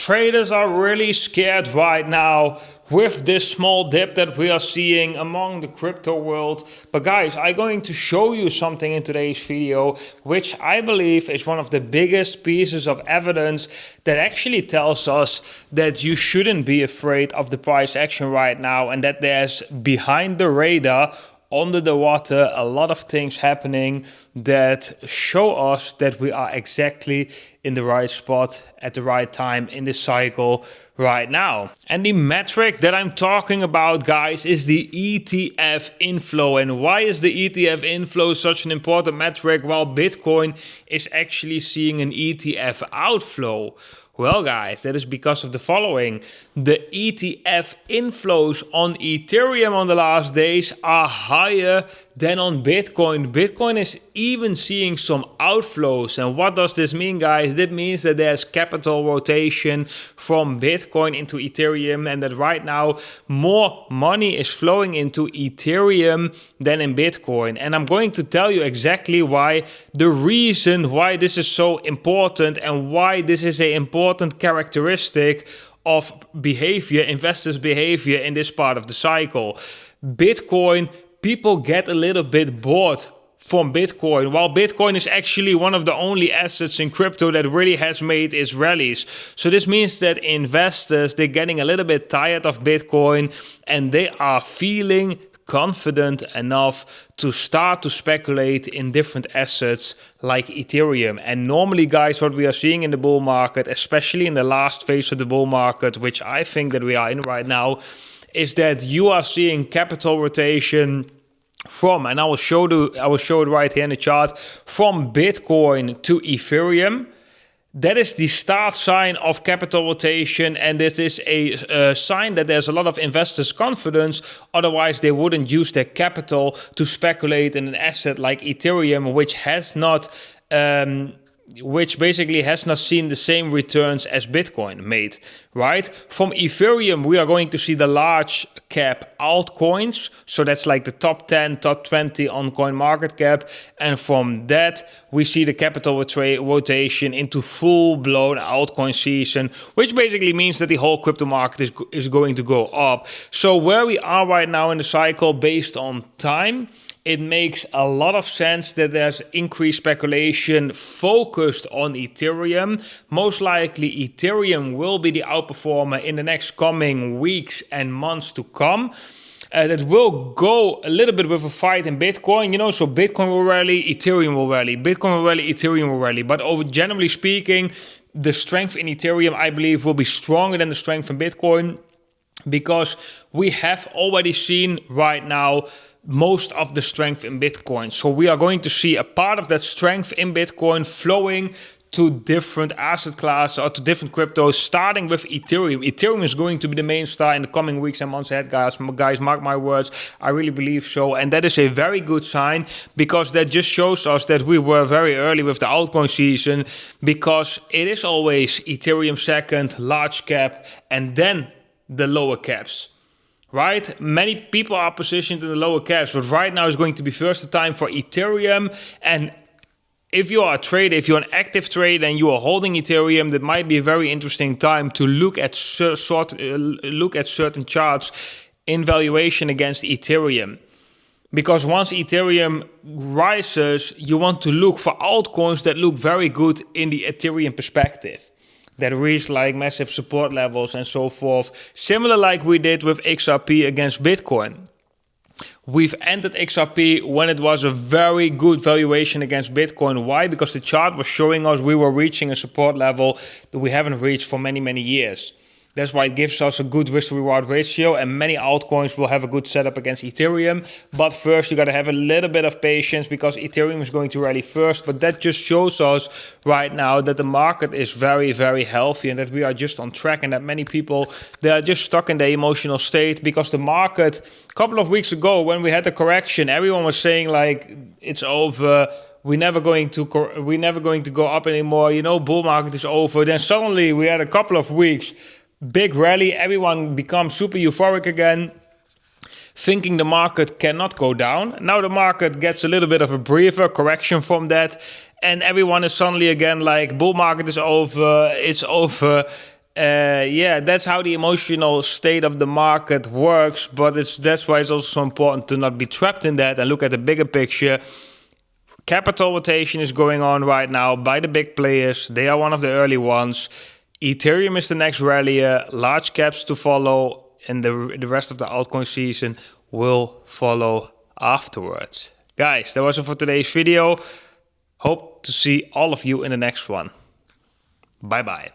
Traders are really scared right now with this small dip that we are seeing among the crypto world. But guys, I'm going to show you something in today's video, which I believe is one of the biggest pieces of evidence that actually tells us that you shouldn't be afraid of the price action right now, and that there's behind the radar, under the water, a lot of things happening that show us that we are exactly in the right spot at the right time in this cycle right now. And the metric that I'm talking about, guys, is the ETF inflow. And why is the ETF inflow such an important metric while Bitcoin is actually seeing an ETF outflow? Well, guys, that is because of the following. The ETF inflows on Ethereum on the last days are higher than on Bitcoin. Bitcoin is even seeing some outflows. And what does this mean, guys? That means that there's capital rotation from Bitcoin into Ethereum, and that right now more money is flowing into Ethereum than in Bitcoin. And I'm going to tell you exactly why, the reason why this is so important and why this is an important characteristic of behavior, investors' behavior in this part of the cycle. Bitcoin, people get a little bit bored from Bitcoin, while Bitcoin is actually one of the only assets in crypto that really has made its rallies. So this means that investors, they're getting a little bit tired of Bitcoin and they are feeling confident enough to start to speculate in different assets like Ethereum. And normally, guys, what we are seeing in the bull market, especially in the last phase of the bull market, which I think that we are in right now, is that you are seeing capital rotation from, and I will show it right here in the chart, from Bitcoin to Ethereum. That is the start sign of capital rotation, and this is a sign that there's a lot of investors' confidence. Otherwise, they wouldn't use their capital to speculate in an asset like Ethereum, which basically has not seen the same returns as Bitcoin made, right? From Ethereum, we are going to see the large cap altcoins. So that's like the top 10, top 20 on coin market cap. And from that, we see the capital rotation into full-blown altcoin season, which basically means that the whole crypto market is going to go up. So where we are right now in the cycle based on time, it makes a lot of sense that there's increased speculation focused on Ethereum. Most likely Ethereum will be the outperformer in the next coming weeks and months to come. That will go a little bit with a fight in Bitcoin, you know, so Bitcoin will rally, Ethereum will rally, Bitcoin will rally, Ethereum will rally. But generally speaking, the strength in Ethereum, I believe, will be stronger than the strength in Bitcoin, because we have already seen right now most of the strength in Bitcoin. So we are going to see a part of that strength in Bitcoin flowing to different asset classes or to different cryptos, starting with Ethereum. Ethereum is going to be the main star in the coming weeks and months ahead, guys. Mark my words. I really believe so. And that is a very good sign, because that just shows us that we were very early with the altcoin season, because it is always Ethereum second, large cap, and then the lower caps. Right? Many people are positioned in the lower caps, but right now is going to be first the time for Ethereum. And if you are a trader, if you're an active trader and you are holding Ethereum, that might be a very interesting time to look at certain charts in valuation against Ethereum. Because once Ethereum rises, you want to look for altcoins that look very good in the Ethereum perspective, that reach like massive support levels and so forth. Similar like we did with XRP against Bitcoin. We've entered XRP when it was a very good valuation against Bitcoin. Why? Because the chart was showing us we were reaching a support level that we haven't reached for many, many years. That's why it gives us a good risk-to-reward ratio, and many altcoins will have a good setup against Ethereum. But first, you got to have a little bit of patience, because Ethereum is going to rally first. But that just shows us right now that the market is very, very healthy, and that we are just on track, and that many people, they are just stuck in their emotional state, because the market, a couple of weeks ago when we had the correction, everyone was saying like, it's over. We're never going to go up anymore. You know, bull market is over. Then suddenly we had a couple of weeks, big rally, everyone becomes super euphoric again, thinking the market cannot go down. Now the market gets a little bit of a breather, correction from that, and everyone is suddenly again like, bull market is over, it's over. yeah, that's how the emotional state of the market works. But that's why it's also so important to not be trapped in that and look at the bigger picture. Capital rotation is going on right now by the big players. They are one of the early ones. Ethereum is the next rallier. Large caps to follow, and the rest of the altcoin season will follow afterwards. Guys, that was it for today's video. Hope to see all of you in the next one. Bye bye.